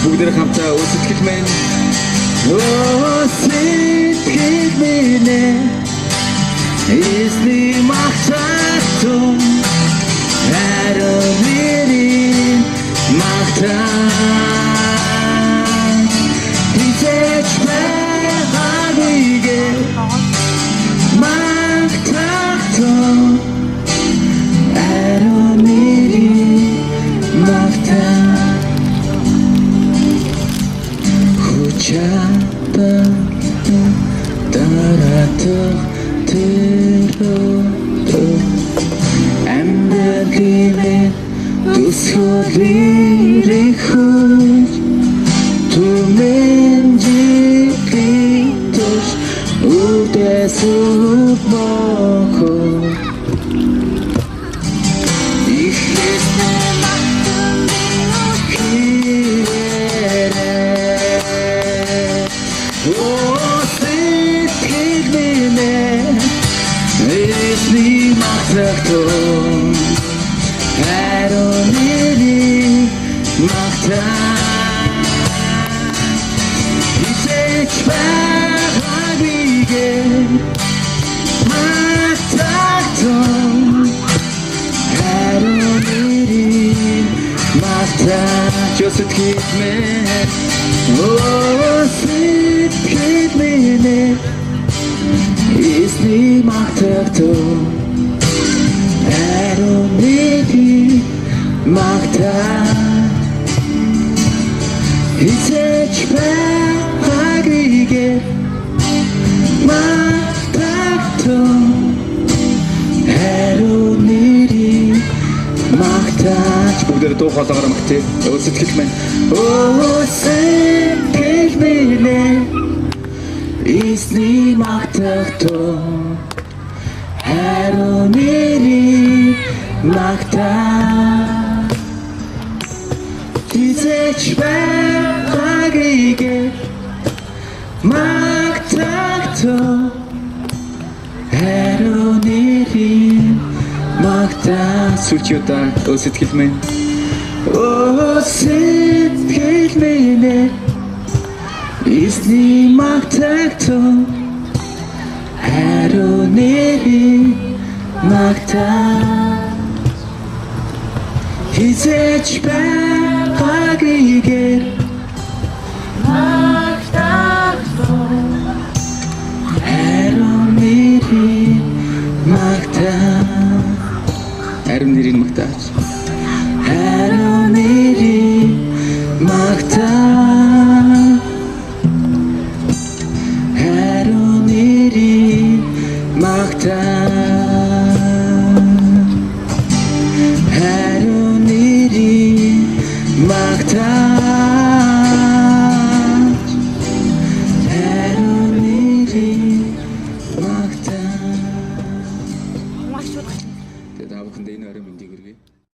бүгдээр хамтаа үсэтгэл мэн сэтгэл минь эзний магтаатун хариу магтаат хизээч байгаагүй магтаатун хариу магтаат Chapa Taratuk Tiroto And the living To Sholiri Huj To Menji Kitos Udesut Moko Magtagton Aroniri Magtag Hizech Bagabige Magtagton Aroniri Magtag Just keep me Oh, keep me Isni Magtagton Aroniri Magtag Hizech Bagabige Magtagton Aroniri Magtag бүгдээ дуу хоолоогоор магтъя. Сэтгэл минь сэтгэл минь эзний магтагтун Аронiri Magtag Hizech Bagabige Magtagton Aroniri Magtag Сүлжүүдээ сэтгэл минь сэтгэл минь эзний магтагтун Aroniri Magtag Hizech Bagabige Хариу нэрийг магтаач. Хариу нэрийг магтаач. Хариу нэрийг магтаач. Хариу нэрийг магтаач.